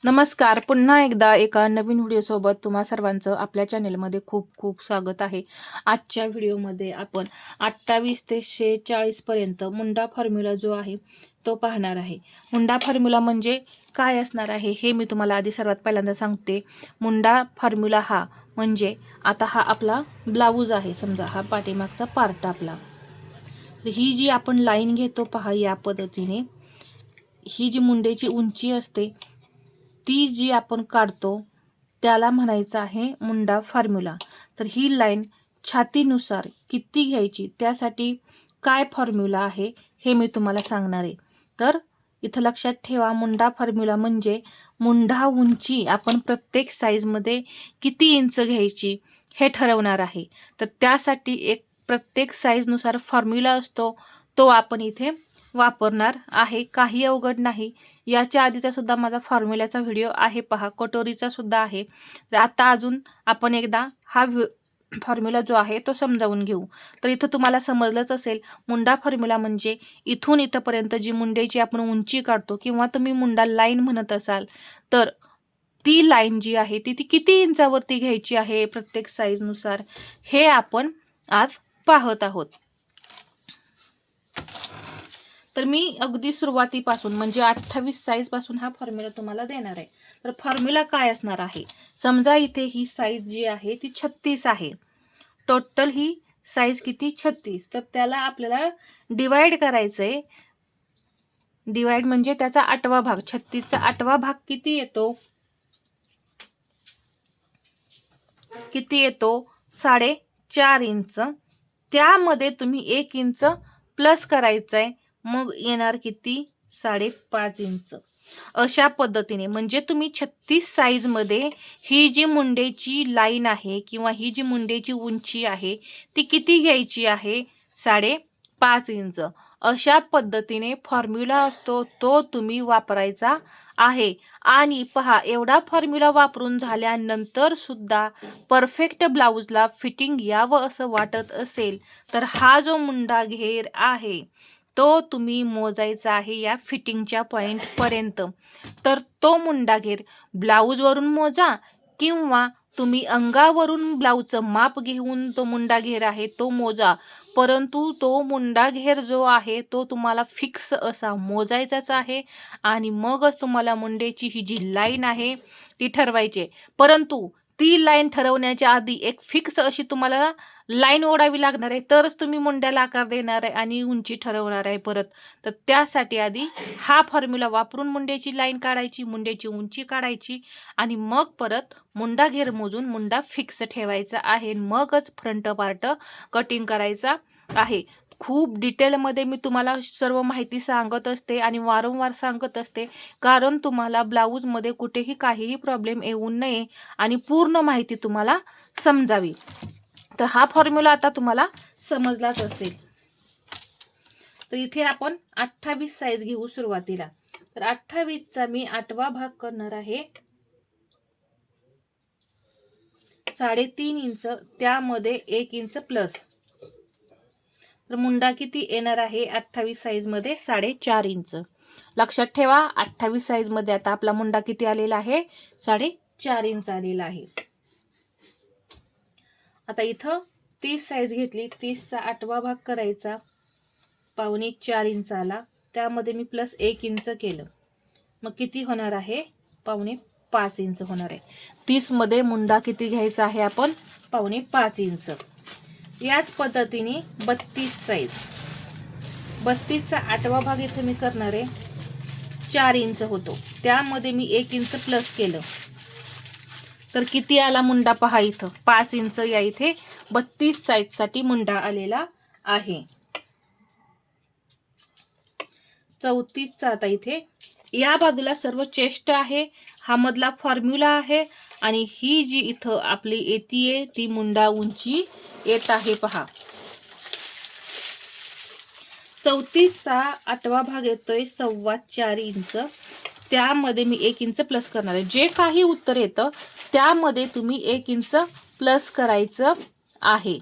नमस्कार. पुन्हा एकदा एका नवीन व्हिडिओसोबत तुम्हा सर्वांचं आपल्या चॅनेलमध्ये खूप खूप स्वागत आहे. आजच्या व्हिडिओमध्ये आपण 28 ते 46 पर्यंत मुंडा फॉर्म्युला जो आहे तो पाहणार आहे. मुंडा फॉर्म्युला म्हणजे काय असणार आहे हे मी तुम्हाला आधी सर्वात पहिल्यांदा सांगते. मुंडा फॉर्म्युला हा म्हणजे आता हा आपला ब्लाऊज आहे, समजा हा पाठीमागचा पार्ट आपला. तर ही जी आपण लाईन घेतो पहा, या पद्धतीने ही जी मुंडेची उंची असते ती जी आपण काढतो त्याला म्हणायचं आहे मुंडा फॉर्म्युला. तर ही लाईन छातीनुसार किती घ्यायची त्यासाठी काय फॉर्म्युला आहे हे मी तुम्हाला सांगणार आहे. तर इथं लक्षात ठेवा, मुंडा फॉर्म्युला म्हणजे मुंडा उंची आपण प्रत्येक साईजमध्ये किती इंच घ्यायची हे ठरवणार आहे. तर त्यासाठी एक प्रत्येक साईजनुसार फॉर्म्युला असतो, तो आपण इथे वापरणार आहे. काही अवघड नाही. याच्या आधीचा सुद्धा माझा फॉर्म्युल्याचा व्हिडिओ आहे पहा, कटोरीचा सुद्धा आहे. तर आता अजून आपण एकदा हा फॉर्म्युला जो आहे तो समजावून घेऊ. तर इथं तुम्हाला समजलंच असेल, मुंडा फॉर्म्युला म्हणजे इथून इथंपर्यंत जी मुंड्याची आपण उंची काढतो किंवा तुम्ही मुंडा लाईन म्हणत असाल, तर ती लाईन जी आहे ती किती इंचावरती घ्यायची आहे प्रत्येक साईजनुसार हे आपण आज पाहत आहोत. तर मी अगदी सुरुवातीपासून म्हणजे 28 साईज पासून हा फॉर्म्युला तुम्हाला देणार आहे. तर फॉर्म्युला काय असणार आहे, समजा इथे ही साईज जी आहे ती 36 आहे. टोटल ही साईज किती 36. तर त्याला आपल्याला डिवाइड करायचंय. डिवाइड म्हणजे त्याचा 8वा भाग, 36चा 8वा भाग किती येतो, किती येतो 4.5 इंच. त्यामध्ये तुम्ही 1 इंच प्लस करायचंय, मग येणार किती 5.5 इंच. अशा पद्धतीने म्हणजे तुम्ही 36 साईजमध्ये ही जी मुंडेची लाईन आहे किंवा ही जी मुंडेची उंची आहे ती किती घ्यायची आहे 5.5 इंच. अशा पद्धतीने फॉर्म्युला असतो तो तुम्ही वापरायचा आहे. आणि पहा, एवढा फॉर्म्युला वापरून झाल्यानंतर सुद्धा परफेक्ट ब्लाऊजला फिटिंग यावं असं वाटत असेल तर हा जो मुंडा घेर आहे तो तुम्ही मोजायचा आहे या फिटिंगच्या पॉईंटपर्यंत. तर तो मुंडा घेर ब्लाऊजवरून मोजा किंवा तुम्ही अंगावरून ब्लाऊजचं माप घेऊन तो मुंडा घेर आहे तो मोजा, परंतु तो मुंडा घेर जो आहे तो तुम्हाला फिक्स असा मोजायचाच आहे. आणि मगच तुम्हाला मुंडेची ही जी लाईन आहे ती ठरवायची. परंतु ती लाईन ठरवण्याच्या आधी एक फिक्स अशी तुम्हाला लाईन ओढावी लागणार आहे, तरच तुम्ही मुंड्याला आकार देणार आहे आणि उंची ठरवणार आहे परत. तर त्यासाठी आधी हा फॉर्म्युला वापरून मुंड्याची लाईन काढायची, मुंड्याची उंची काढायची आणि मग परत मुंडा घेर मोजून मुंडा फिक्स ठेवायचा आहे. मगच फ्रंट पार्ट कटिंग करायचा आहे. खूप डिटेलमध्ये मी तुम्हाला सर्व माहिती सांगत असते आणि वारंवार सांगत असते, कारण तुम्हाला ब्लाऊजमध्ये कुठेही काहीही प्रॉब्लेम येऊ नये आणि पूर्ण माहिती तुम्हाला समजावी. तर हा फॉर्म्युला आता तुम्हाला समजलाच असेल. तर इथे आपण 28 साईज घेऊ सुरुवातीला. तर 28चा मी 8वा भाग करणार आहे 3.5 इंच, त्यामध्ये 1 इंच प्लस. तर मुंडा किती येणार आहे 28 साईज मध्ये 4.5 इंच. लक्षात ठेवा, 28 साईज मध्ये आता आपला मुंडा किती आलेला आहे 4.5 इंच आलेला आहे. आता इथं 30 साईज घेतली, 30चा 8वा भाग करायचा 4.5 इंच आला, त्यामध्ये मी प्लस 1 इंच केलं, मग किती होणार आहे 5.5 इंच होणार आहे. 30 मध्ये मुंडा किती घ्यायचा आहे आपण 5.5 इंच. याच पद्धतीने 32 साईज, 32चा 8वा भाग इथे मी करणार आहे 4 इंच होतो, त्यामध्ये मी 1 इंच प्लस केलं, तर किती आला मुंडा पहा इथं 5 इंच. या इथे 32 साईज साठी मुंडा आलेला आहे. 34चा आता इथे या बाजूला सर्व चेस्ट आहे, हा मधला फॉर्म्युला आहे आणि ही जी इथं आपली येतीये ती मुंडा उंची येत आहे पहा. 34चा 8वा भाग येतोय 4.25 इंच, त्यामध्ये मी 1 इंच प्लस करणार आहे. जे काही उत्तर येतं त्यामध्ये तुम्ही 1 इंच प्लस करायचं आहे.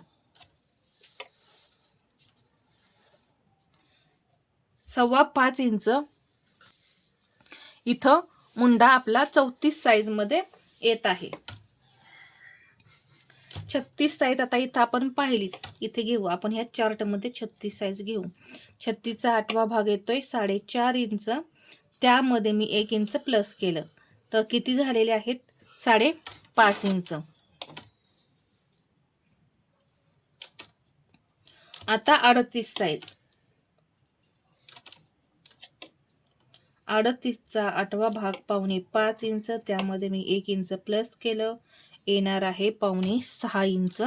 5.25 इंच इथं मुंडा आपला 34 साईजमध्ये येत आहे. 36 साईज आता इथं आपण पाहिलीच, इथे घेऊ आपण ह्या चार्टमध्ये 36 साईज घेऊ. 36चा 8वा भाग येतोय 4.5 इंच, त्यामध्ये मी 1 इंच प्लस केलं तर किती झालेले आहेत 5.5 इंच. आता 38 साईज, 38चा 8वा भाग 5.5 इंच, त्यामध्ये मी 1 इंच प्लस केलं, येणार आहे 5.5 इंच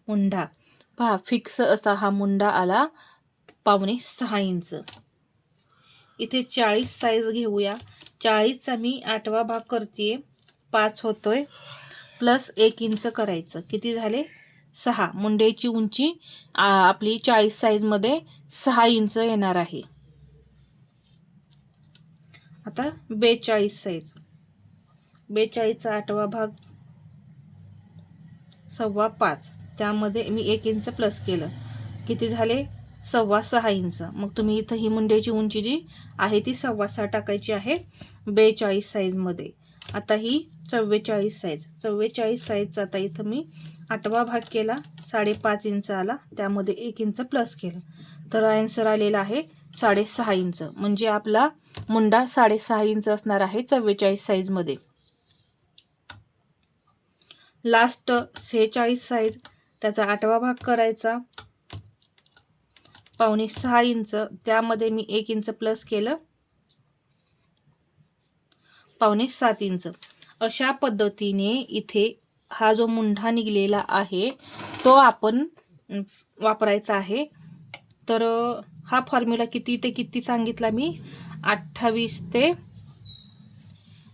मुंडा. पहा फिक्स असा हा मुंडा आला 5.5 इंच. इथे 40 साईज घेऊया. 40चा मी 8वा भाग करते, 5 होतोय, प्लस 1 इंच करायचं, किती झाले 6. मुंड्याची उंची आपली 40 साईजमध्ये 6 इंच येणार आहे. आता 42 साईज, 42चा 8वा भाग 5.25, त्यामध्ये मी 1 इंच प्लस केलं, किती झाले 6.25 इंच. मग तुम्ही इथं ही मुंड्याची उंची जी आहे ती 6.25 टाकायची आहे 42 साईजमध्ये. आता ही 44 साईज, 44 साईजचा आता इथं मी 8वा भाग केला, 5.5 इंच आला, त्यामध्ये 1 इंच प्लस केलं, तर आन्सर आलेला आहे 6.5 इंच. म्हणजे आपला मुंडा 6.5 इंच असणार आहे 44 साईजमध्ये. लास्ट 46 साईज, त्याचा 8वा भाग करायचा 5.5 इंच, त्यामध्ये मी 1 इंच प्लस केलं 5.7 इंच. अशा पद्धतीने इथे हा जो मुंडा निघलेला आहे तो आपण वापरायचा आहे. तर हा फॉर्म्युला किती ते किती सांगितला मी, 28 ते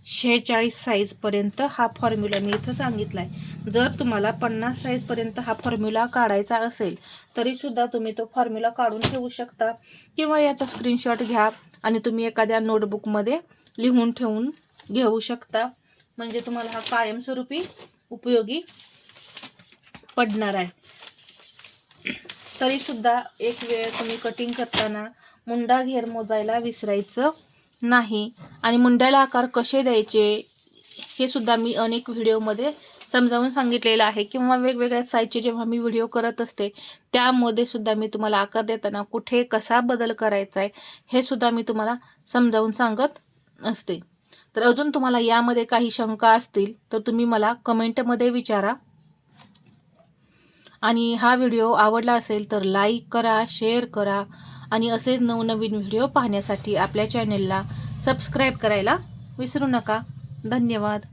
46 साईजपर्यंत हा फॉर्म्युला मी इथं सांगितला आहे. जर तुम्हाला 50 साईजपर्यंत हा फॉर्म्युला काढायचा असेल तरीसुद्धा तुम्ही तो फॉर्म्युला काढून ठेवू शकता, किंवा याचा स्क्रीनशॉट घ्या आणि तुम्ही एखाद्या नोटबुकमध्ये लिहून ठेवून घेऊ शकता. म्हणजे तुम्हाला हा कायमस्वरूपी उपयोगी पडणार आहे. तरीसुद्धा एक वेळ तुम्ही कटिंग करताना मुंडा घेर मोजायला विसरायचं नाही. आणि मुंड्याला आकार कसे द्यायचे हे सुद्धा मी अनेक व्हिडिओमध्ये समजावून सांगितलेलं आहे, किंवा वेगवेगळ्या साईजचे जेव्हा मी व्हिडिओ करत असते त्यामध्ये सुद्धा मी तुम्हाला आकार देताना कुठे कसा बदल करायचा आहे हे सुद्धा मी तुम्हाला समजावून सांगत असते. तर अजून तुम्हाला यामध्ये काही शंका असतील तर तुम्ही मला कमेंटमध्ये विचारा. आणि हा व्हिडिओ आवडला असेल तर लाईक करा, शेअर करा, आणि असेच नवनवीन व्हिडिओ पाहण्यासाठी आपल्या चॅनेलला सबस्क्राईब करायला विसरू नका. धन्यवाद.